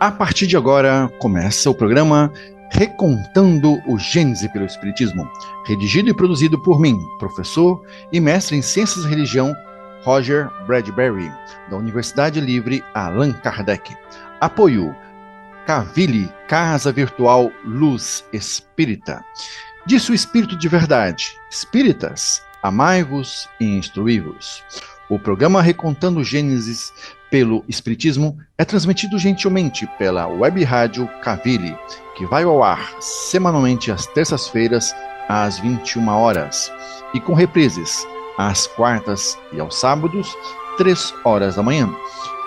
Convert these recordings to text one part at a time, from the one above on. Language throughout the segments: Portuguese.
A partir de agora, começa o programa Recontando o Gênese pelo Espiritismo, redigido e produzido por mim, professor e mestre em Ciências e Religião, Roger Bradbury, da Universidade Livre Allan Kardec. Apoio Cavili, Casa Virtual Luz Espírita. Disse o Espírito de Verdade: Espíritas, amai-vos e instruí-vos. O programa Recontando o Gênesis pelo Espiritismo é transmitido gentilmente pela Web Rádio Cavili, que vai ao ar semanalmente às terças-feiras, às 21 horas, e com reprises às quartas e aos sábados, 3 horas da manhã,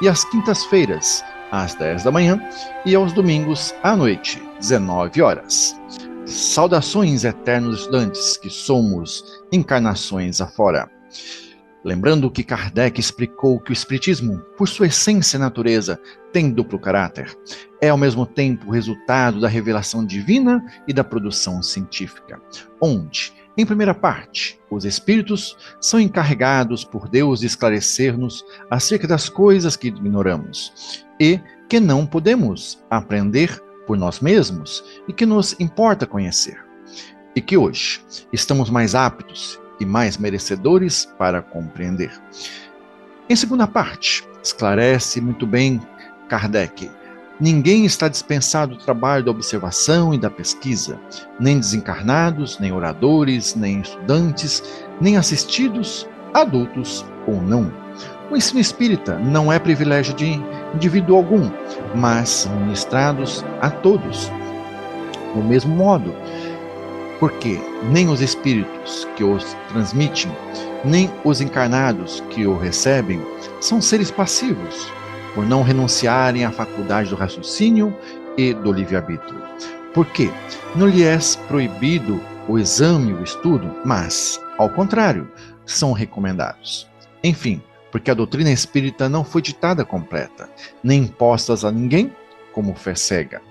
e às quintas-feiras, às 10 da manhã, e aos domingos à noite, 19 horas. Saudações, eternos estudantes, que somos encarnações afora. Lembrando que Kardec explicou que o Espiritismo, por sua essência e natureza, tem duplo caráter. É ao mesmo tempo o resultado da revelação divina e da produção científica, onde, em primeira parte, os Espíritos são encarregados por Deus de esclarecer-nos acerca das coisas que ignoramos e que não podemos aprender por nós mesmos e que nos importa conhecer. E que hoje estamos mais aptos e mais merecedores para compreender. Em segunda parte, esclarece muito bem Kardec: ninguém está dispensado do trabalho da observação e da pesquisa, nem desencarnados, nem oradores, nem estudantes, nem assistidos, adultos ou não. O ensino espírita não é privilégio de indivíduo algum, mas são ministrados a todos. Do mesmo modo, porque nem os espíritos que os transmitem, nem os encarnados que o recebem, são seres passivos, por não renunciarem à faculdade do raciocínio e do livre-arbítrio. Porque não lhe é proibido o exame e o estudo, mas, ao contrário, são recomendados. Enfim, porque a doutrina espírita não foi ditada completa, nem impostas a ninguém como fé cega.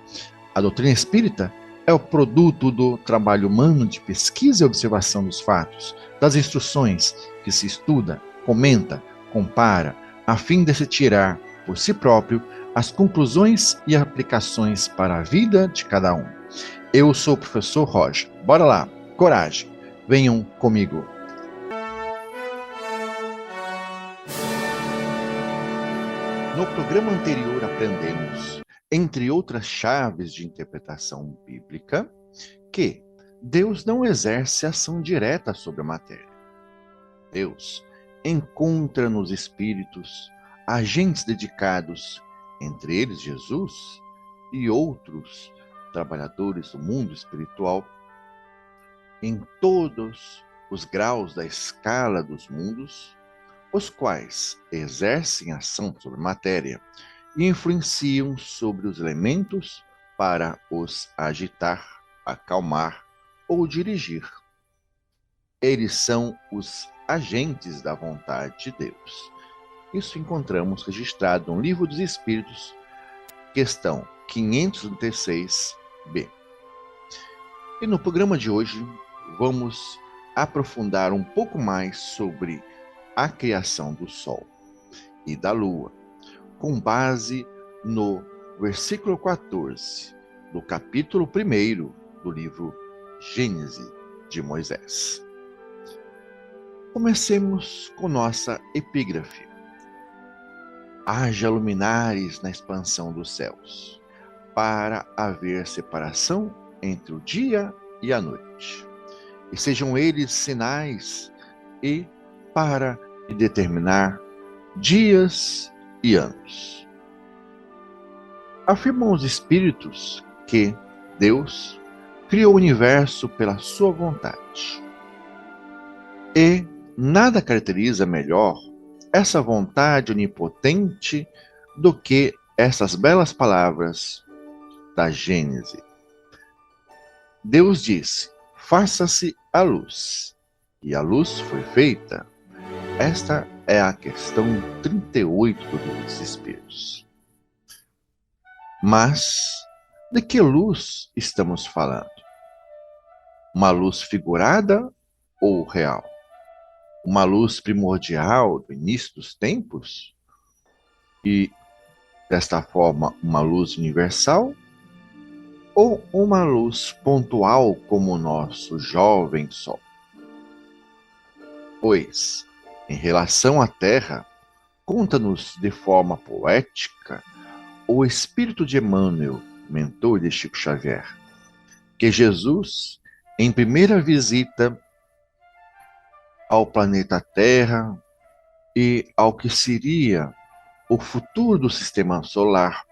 A doutrina espírita é o produto do trabalho humano de pesquisa e observação dos fatos, das instruções que se estuda, comenta, compara, a fim de se tirar, por si próprio, as conclusões e aplicações para a vida de cada um. Eu sou o professor Roger. Bora lá, coragem, venham comigo. No programa anterior aprendemos, entre outras chaves de interpretação bíblica, que Deus não exerce ação direta sobre a matéria. Deus encontra nos espíritos agentes dedicados, entre eles Jesus e outros trabalhadores do mundo espiritual, em todos os graus da escala dos mundos, os quais exercem ação sobre a matéria e influenciam sobre os elementos para os agitar, acalmar ou dirigir. Eles são os agentes da vontade de Deus. Isso encontramos registrado no Livro dos Espíritos, questão 536b. E no programa de hoje vamos aprofundar um pouco mais sobre a criação do Sol e da Lua, com base no versículo 14 do capítulo 1 do livro Gênese de Moisés. Comecemos com nossa epígrafe. Haja luminares na expansão dos céus, para haver separação entre o dia e a noite, e sejam eles sinais e para determinar dias e anos. Afirmam os espíritos que Deus criou o universo pela sua vontade. E nada caracteriza melhor essa vontade onipotente do que essas belas palavras da Gênese. Deus disse: faça-se a luz, e a luz foi feita. Esta é a questão 38 do Livro dos Espíritos. Mas de que luz estamos falando? Uma luz figurada ou real? Uma luz primordial do início dos tempos? E, desta forma, uma luz universal? Ou uma luz pontual como o nosso jovem Sol? Pois, em relação à Terra, conta-nos de forma poética o espírito de Emmanuel, mentor de Chico Xavier, que Jesus, em primeira visita ao planeta Terra e ao que seria o futuro do sistema solar,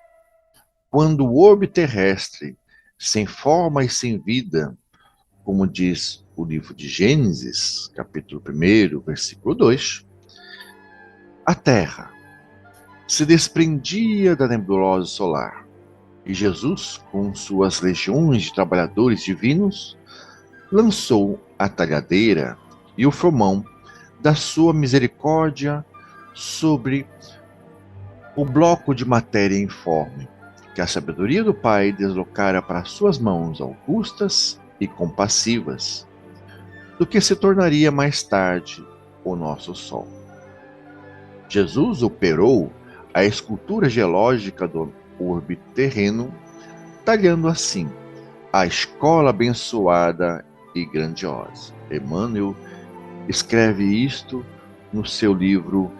quando o orbe terrestre, sem forma e sem vida, como diz o livro de Gênesis, capítulo 1, versículo 2, a Terra se desprendia da nebulosa solar e Jesus, com suas legiões de trabalhadores divinos, lançou a talhadeira e o fromão da sua misericórdia sobre o bloco de matéria informe, que a sabedoria do Pai deslocara para suas mãos augustas e compassivas, do que se tornaria mais tarde o nosso Sol. Jesus operou a escultura geológica do orbe terreno, talhando assim a escola abençoada e grandiosa. Emmanuel escreve isto no seu livro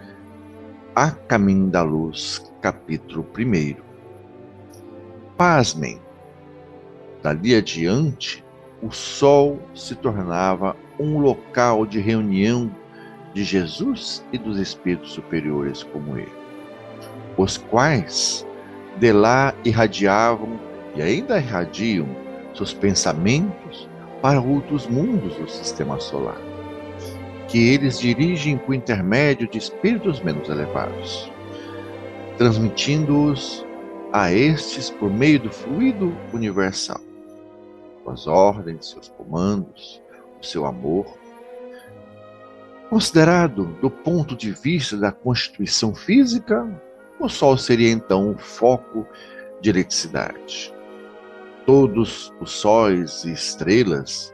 A Caminho da Luz, capítulo 1. Pasmem, dali adiante, o Sol se tornava um local de reunião de Jesus e dos espíritos superiores como ele, os quais de lá irradiavam e ainda irradiam seus pensamentos para outros mundos do sistema solar, que eles dirigem por intermédio de espíritos menos elevados, transmitindo-os a estes por meio do fluido universal, suas ordens, seus comandos, o seu amor. Considerado do ponto de vista da constituição física, o Sol seria então o foco de eletricidade. Todos os sóis e estrelas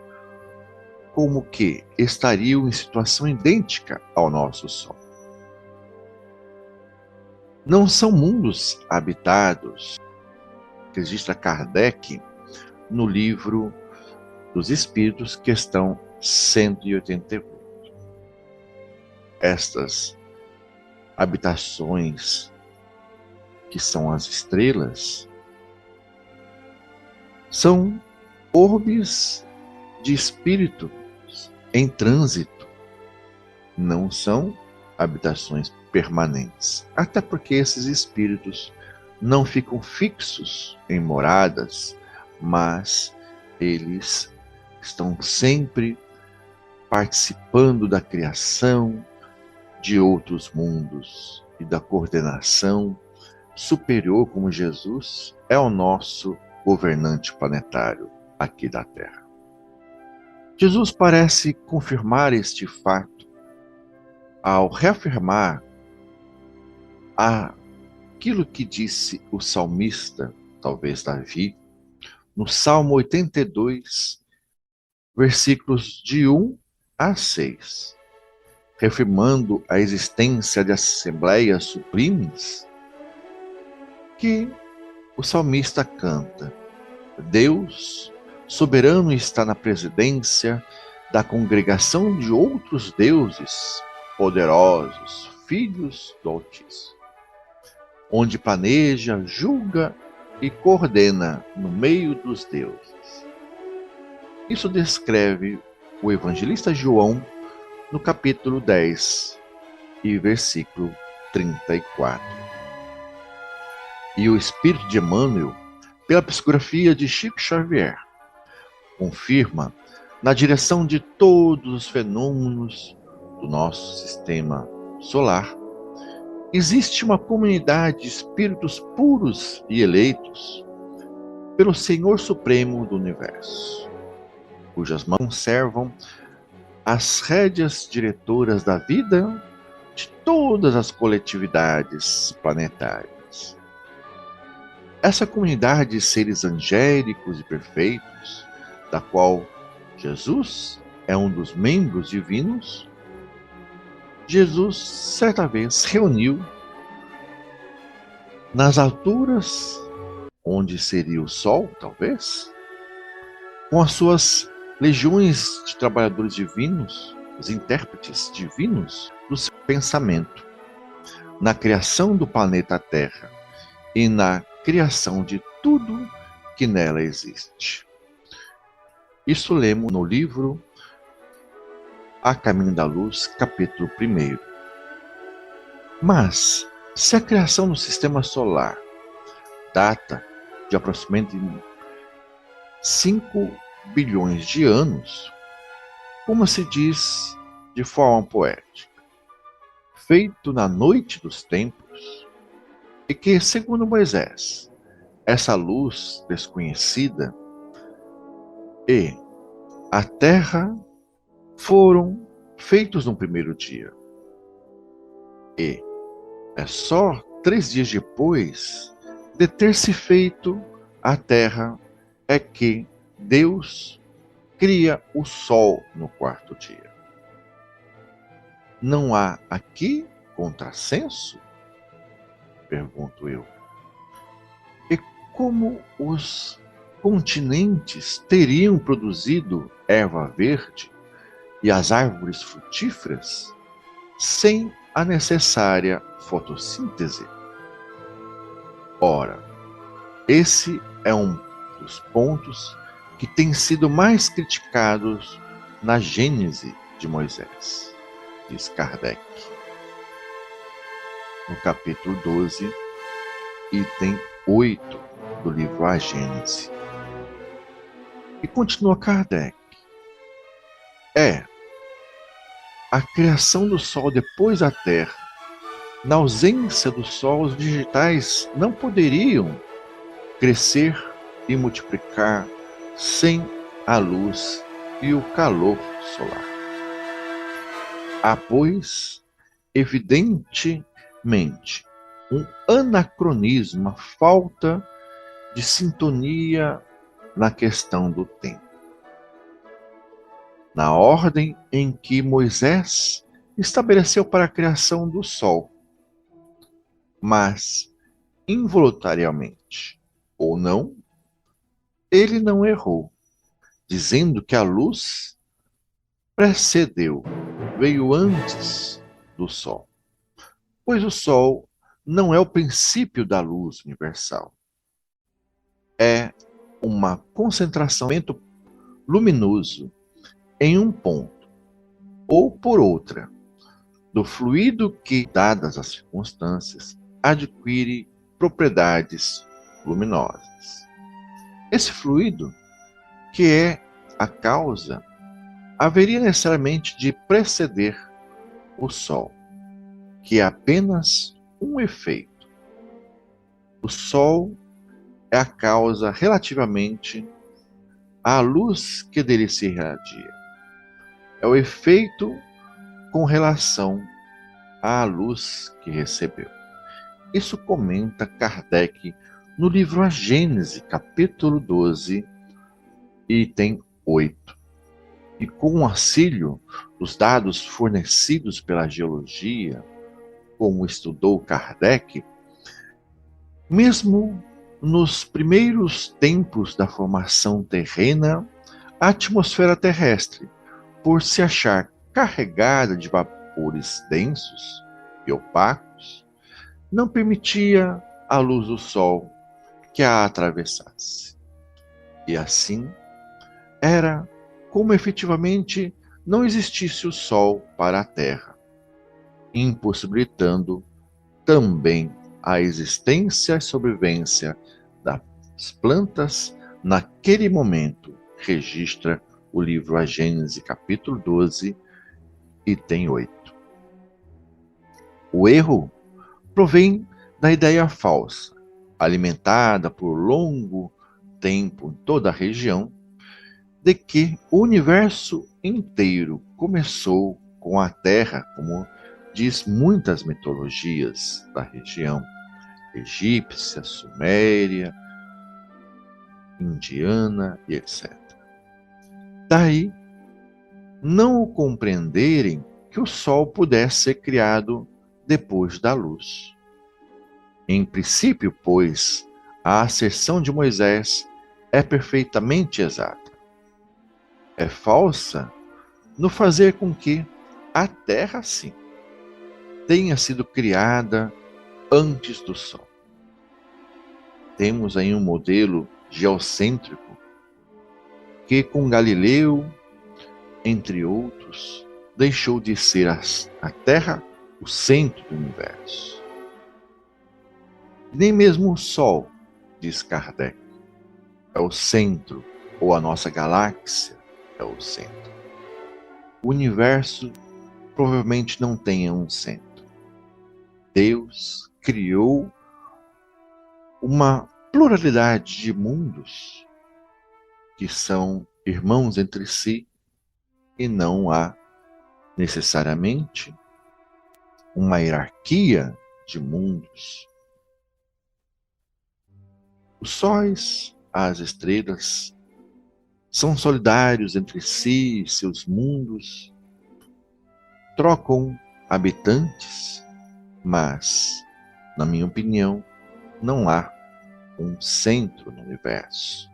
como que estariam em situação idêntica ao nosso Sol. Não são mundos habitados, registra Kardec no livro dos Espíritos, questão 188. Estas habitações, que são as estrelas, são orbes de espíritos em trânsito, não são habitações permanentes, até porque esses espíritos não ficam fixos em moradas, mas eles estão sempre participando da criação de outros mundos e da coordenação superior, como Jesus é o nosso governante planetário aqui da Terra. Jesus parece confirmar este fato ao reafirmar aquilo que disse o salmista, talvez Davi, no Salmo 82, versículos de 1 a 6, reafirmando a existência de assembleias sublimes, que o salmista canta: Deus soberano está na presidência da congregação de outros deuses poderosos, filhos do Altíssimo, onde planeja, julga e coordena no meio dos deuses. Isso descreve o evangelista João no capítulo 10 e versículo 34. E o Espírito de Emmanuel, pela psicografia de Chico Xavier, confirma na direção de todos os fenômenos do nosso sistema solar, existe uma comunidade de espíritos puros e eleitos pelo Senhor Supremo do Universo, cujas mãos servam as rédeas diretoras da vida de todas as coletividades planetárias. Essa comunidade de seres angélicos e perfeitos, da qual Jesus é um dos membros divinos, Jesus certa vez reuniu nas alturas, onde seria o Sol, talvez, com as suas legiões de trabalhadores divinos, os intérpretes divinos do seu pensamento, na criação do planeta Terra e na criação de tudo que nela existe. Isso lemos no livro A Caminho da Luz, capítulo 1. Mas, se a criação do sistema solar data de aproximadamente 5 bilhões de anos, como se diz de forma poética, feito na noite dos tempos, e que, segundo Moisés, essa luz desconhecida e a terra foram feitos no primeiro dia. E é só 3 dias depois de ter se feito a terra é que Deus cria o sol no 4º dia. Não há aqui contrassenso? Pergunto eu. E como os continentes teriam produzido erva verde e as árvores frutíferas sem a necessária fotossíntese? Ora, esse é um dos pontos que tem sido mais criticados na Gênese de Moisés, diz Kardec, no capítulo 12, item 8 do livro A Gênese. E continua Kardec. A criação do Sol depois da Terra. Na ausência do Sol, os vegetais não poderiam crescer e multiplicar sem a luz e o calor solar. Há, pois, evidentemente, um anacronismo, uma falta de sintonia na questão do tempo. Na ordem em que Moisés estabeleceu para a criação do Sol, mas, involuntariamente ou não, ele não errou, dizendo que a luz precedeu, veio antes do Sol, pois o Sol não é o princípio da luz universal. É uma concentração luminoso em um ponto, ou por outra, do fluido que, dadas as circunstâncias, adquire propriedades luminosas. Esse fluido, que é a causa, haveria necessariamente de preceder o Sol, que é apenas um efeito. O Sol é a causa relativamente à luz que dele se irradia. É o efeito com relação à luz que recebeu. Isso comenta Kardec no livro A Gênese, capítulo 12, item 8. E com o auxílio dos dados fornecidos pela geologia, como estudou Kardec, mesmo nos primeiros tempos da formação terrena, a atmosfera terrestre, por se achar carregada de vapores densos e opacos, não permitia a luz do Sol que a atravessasse. E assim, era como efetivamente não existisse o Sol para a Terra, impossibilitando também a existência e sobrevivência das plantas naquele momento, registra o livro A Gênese, capítulo 12, item 8. O erro provém da ideia falsa, alimentada por longo tempo em toda a região, de que o universo inteiro começou com a Terra como diz muitas mitologias da região egípcia, suméria, indiana e etc. Daí, não o compreenderem que o Sol pudesse ser criado depois da luz. Em princípio, pois, a asserção de Moisés é perfeitamente exata. É falsa no fazer com que a Terra, sim, tenha sido criada antes do Sol. Temos aí um modelo geocêntrico que, com Galileu, entre outros, deixou de ser a Terra o centro do universo. Nem mesmo o Sol, diz Kardec, é o centro, ou a nossa galáxia é o centro. O universo provavelmente não tenha um centro. Deus criou uma pluralidade de mundos que são irmãos entre si e não há necessariamente uma hierarquia de mundos. Os sóis, as estrelas, são solidários entre si e seus mundos, trocam habitantes, mas, na minha opinião, não há um centro no universo.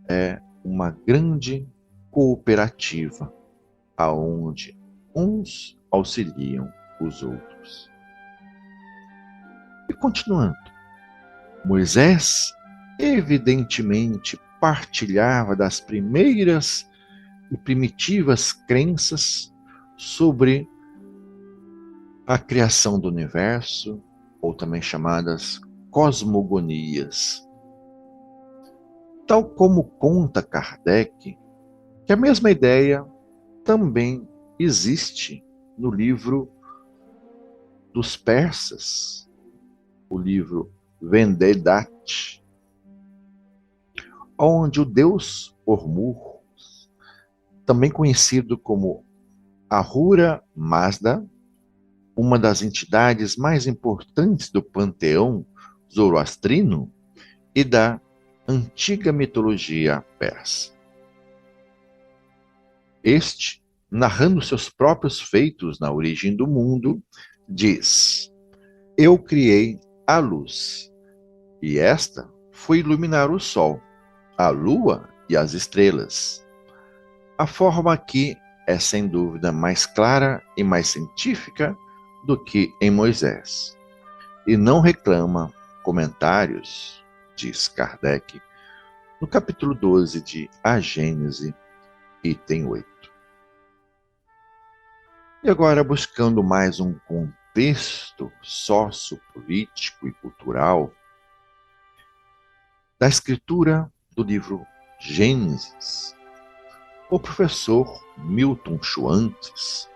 É uma grande cooperativa, aonde uns auxiliam os outros. E continuando, Moisés evidentemente partilhava das primeiras e primitivas crenças sobre a criação do universo, ou também chamadas cosmogonias. Tal como conta Kardec, que a mesma ideia também existe no livro dos persas, o livro Vendedat, onde o deus Hormuz, também conhecido como Ahura Mazda, uma das entidades mais importantes do panteão zoroastrino e da antiga mitologia persa. Este, narrando seus próprios feitos na origem do mundo, diz: Eu criei a luz, e esta foi iluminar o sol, a lua e as estrelas. A forma aqui é sem dúvida mais clara e mais científica do que em Moisés, e não reclama comentários, diz Kardec, no capítulo 12 de A Gênese, item 8. E agora, buscando mais um contexto sociopolítico e cultural da escritura do livro Gênesis, o professor Milton Schwantes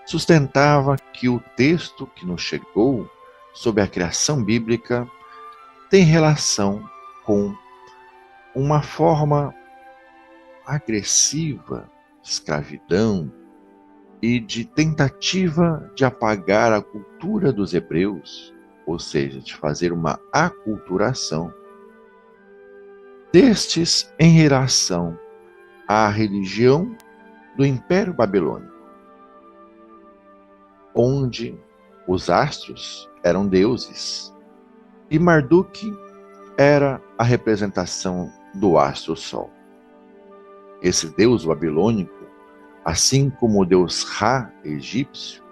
sustentava que o texto que nos chegou sobre a criação bíblica tem relação com uma forma agressiva de escravidão e de tentativa de apagar a cultura dos hebreus, ou seja, de fazer uma aculturação destes em relação à religião do Império Babilônico, onde os astros eram deuses e Marduk era a representação do astro Sol. Esse deus babilônico, assim como o deus Ra egípcio,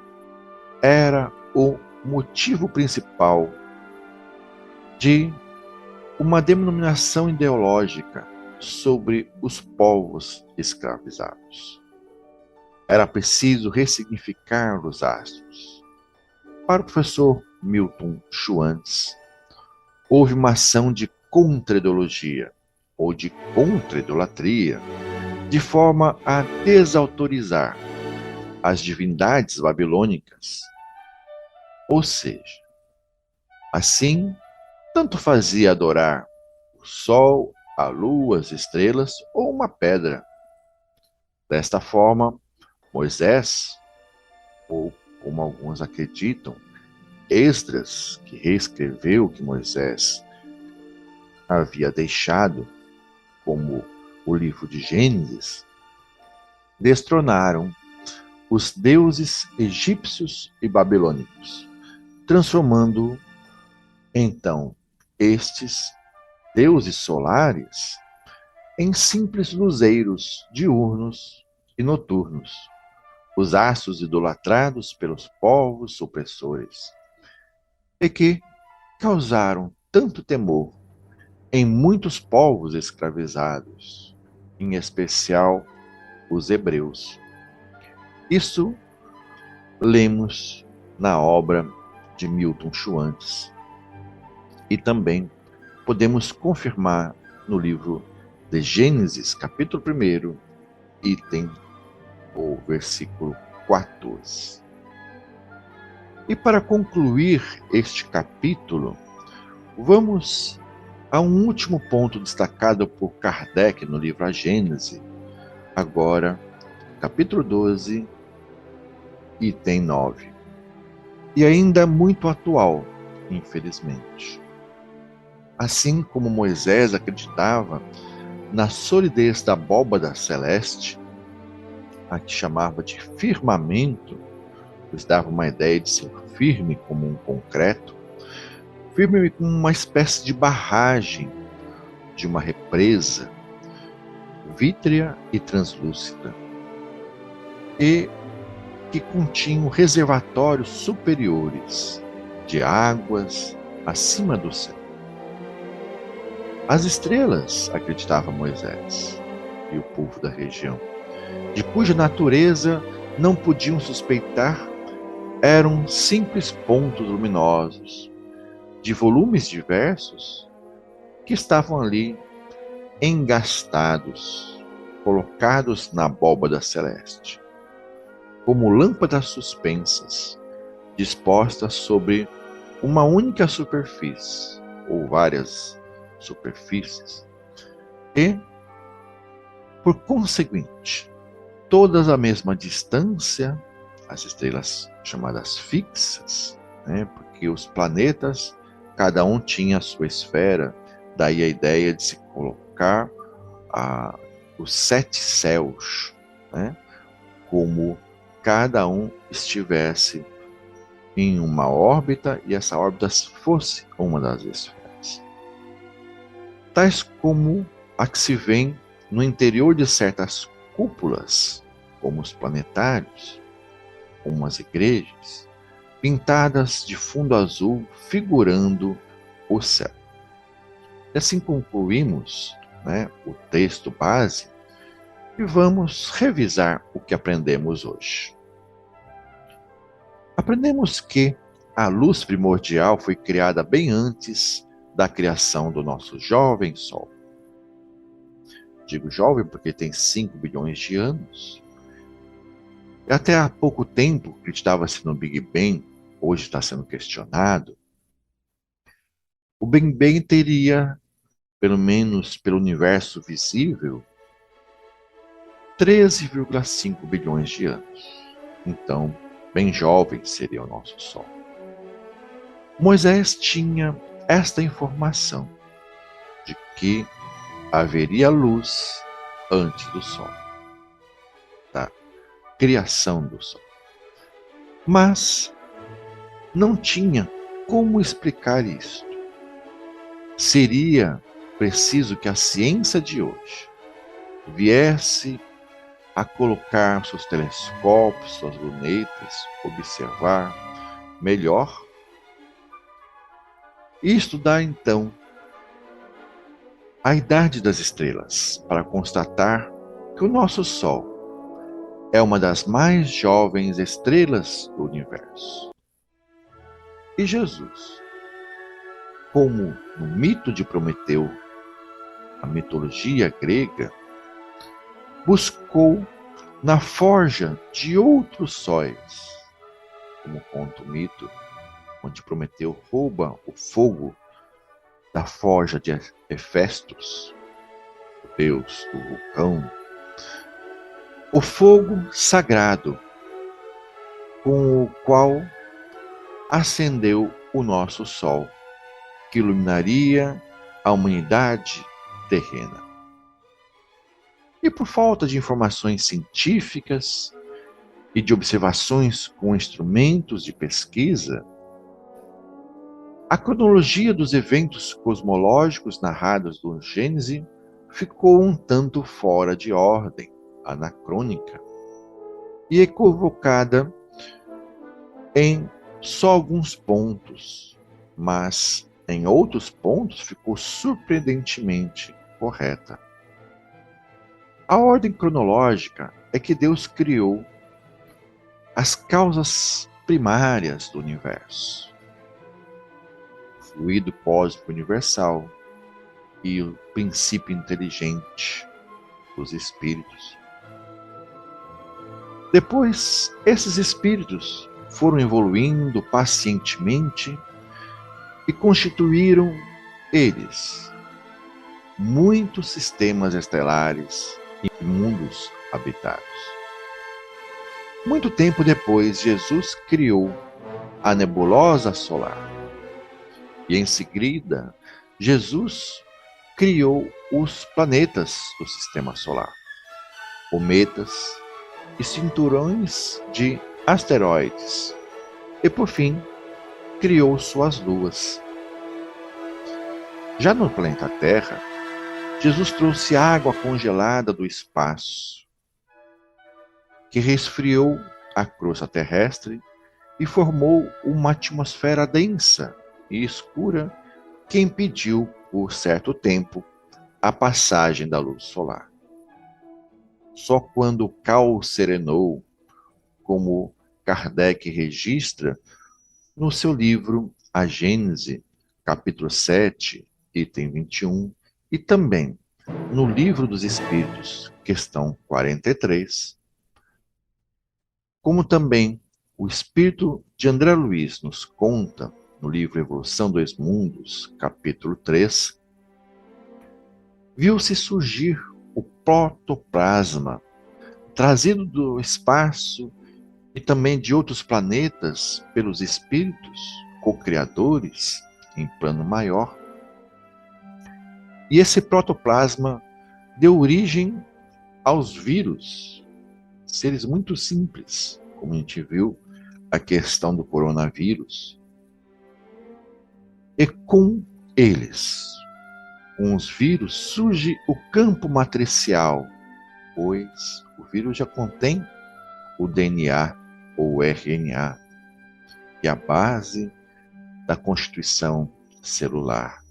era o motivo principal de uma denominação ideológica sobre os povos escravizados. Era preciso ressignificar os astros. Para o professor Milton Schwantes, houve uma ação de contra-ideologia ou de contra-idolatria, de forma a desautorizar as divindades babilônicas. Ou seja, assim, tanto fazia adorar o sol, a lua, as estrelas ou uma pedra. Desta forma, Moisés ou, como alguns acreditam, Esdras, que reescreveu o que Moisés havia deixado, como o livro de Gênesis, destronaram os deuses egípcios e babilônicos, transformando então estes deuses solares em simples luzeiros diurnos e noturnos, os astros idolatrados pelos povos opressores, e que causaram tanto temor em muitos povos escravizados, em especial os hebreus. Isso lemos na obra de Milton Schwantz e também podemos confirmar no livro de Gênesis, capítulo 1, item ou versículo 14. E para concluir este capítulo, vamos a um último ponto destacado por Kardec no livro A Gênese, agora, capítulo 12, item 9. E ainda muito atual, infelizmente. Assim como Moisés acreditava na solidez da abóbada celeste, a que chamava de firmamento, pois dava uma ideia de ser firme como um concreto, firme como uma espécie de barragem de uma represa, vítrea e translúcida, e que continham reservatórios superiores de águas acima do céu. As estrelas, acreditava Moisés e o povo da região, de cuja natureza não podiam suspeitar, eram simples pontos luminosos, de volumes diversos, que estavam ali engastados, colocados na abóbada celeste, como lâmpadas suspensas, dispostas sobre uma única superfície, ou várias superfícies, e, por conseguinte, todas à mesma distância, as estrelas chamadas fixas, porque os planetas, cada um tinha a sua esfera, daí a ideia de se colocar os 7 céus, como cada um estivesse em uma órbita e essa órbita fosse uma das esferas. Tais como a que se vê no interior de certas cúpulas, como os planetários, como as igrejas, pintadas de fundo azul, figurando o céu. E assim concluímos o texto base e vamos revisar o que aprendemos hoje. Aprendemos que a luz primordial foi criada bem antes da criação do nosso jovem Sol. Digo jovem porque tem 5 bilhões de anos. E até há pouco tempo acreditava-se no Big Bang, hoje está sendo questionado. O Big Bang teria, pelo menos pelo universo visível, 13,5 bilhões de anos. Então, bem jovem seria o nosso Sol. Moisés tinha esta informação de que haveria luz antes do Sol, da criação do Sol. Mas não tinha como explicar isto. Seria preciso que a ciência de hoje viesse a colocar seus telescópios, suas lunetas, observar melhor e estudar então a idade das estrelas para constatar que o nosso Sol é uma das mais jovens estrelas do universo. E Jesus, como no mito de Prometeu, a mitologia grega, buscou na forja de outros sóis, como conta o mito, onde Prometeu rouba o fogo da forja de Hefestos, o deus do vulcão, o fogo sagrado, com o qual acendeu o nosso Sol, que iluminaria a humanidade terrena. E por falta de informações científicas e de observações com instrumentos de pesquisa, a cronologia dos eventos cosmológicos narrados no Gênesis ficou um tanto fora de ordem, anacrônica e equivocada em só alguns pontos, mas em outros pontos ficou surpreendentemente correta. A ordem cronológica é que Deus criou as causas primárias do universo, o fluido cósmico universal e o princípio inteligente dos espíritos. Depois, esses espíritos foram evoluindo pacientemente e constituíram eles muitos sistemas estelares e mundos habitados. Muito tempo depois, Jesus criou a nebulosa solar. E em seguida, Jesus criou os planetas do sistema solar, cometas e cinturões de asteroides. E por fim, criou suas luas. Já no planeta Terra, Jesus trouxe água congelada do espaço, que resfriou a crosta terrestre e formou uma atmosfera densa e escura que impediu, por certo tempo, a passagem da luz solar. Só quando o caos serenou, como Kardec registra no seu livro A Gênese, capítulo 7, item 21, e também no Livro dos Espíritos, questão 43, como também o Espírito de André Luiz nos conta no livro Evolução dos Mundos, capítulo 3, viu-se surgir o protoplasma, trazido do espaço e também de outros planetas pelos espíritos co-criadores em plano maior. E esse protoplasma deu origem aos vírus, seres muito simples, como a gente viu a questão do coronavírus. E com eles, com os vírus, surge o campo matricial, pois o vírus já contém o DNA ou o RNA, que é a base da constituição celular.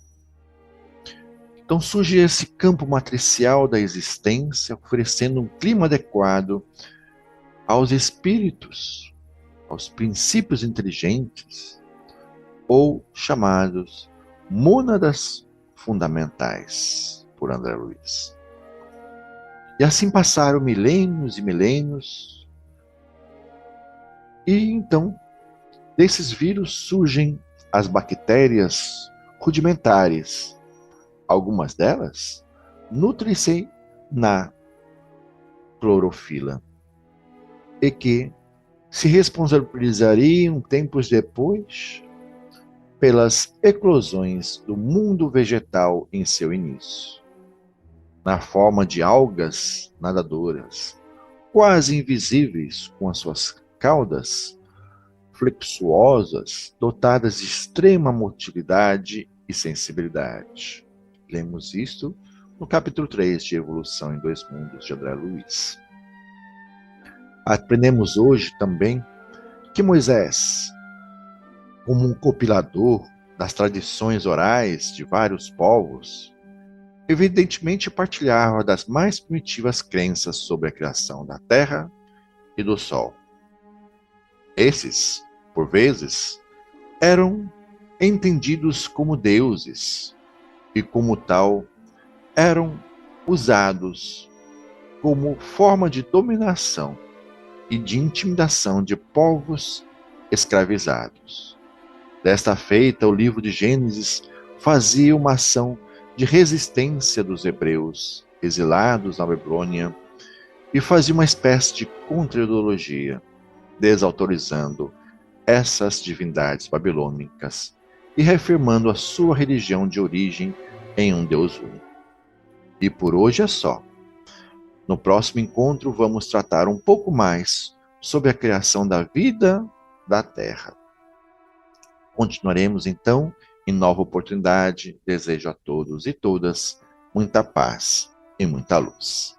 Então surge esse campo matricial da existência, oferecendo um clima adequado aos espíritos, aos princípios inteligentes, ou chamados mônadas fundamentais, por André Luiz. E assim passaram milênios e milênios, e então, desses vírus surgem as bactérias rudimentares. Algumas delas nutrem-se na clorofila e que se responsabilizariam tempos depois pelas eclosões do mundo vegetal em seu início, na forma de algas nadadoras, quase invisíveis com as suas caudas flexuosas, dotadas de extrema motilidade e sensibilidade. Lemos isto no capítulo 3 de Evolução em Dois Mundos, de André Luiz. Aprendemos hoje também que Moisés, como um compilador das tradições orais de vários povos, evidentemente partilhava das mais primitivas crenças sobre a criação da terra e do sol. Esses, por vezes, eram entendidos como deuses e, como tal, eram usados como forma de dominação e de intimidação de povos escravizados. Desta feita, o livro de Gênesis fazia uma ação de resistência dos hebreus exilados na Babilônia e fazia uma espécie de contra-ideologia, desautorizando essas divindades babilônicas e reafirmando a sua religião de origem em um Deus único. E por hoje é só. No próximo encontro vamos tratar um pouco mais sobre a criação da vida da Terra. Continuaremos então em nova oportunidade. Desejo a todos e todas muita paz e muita luz.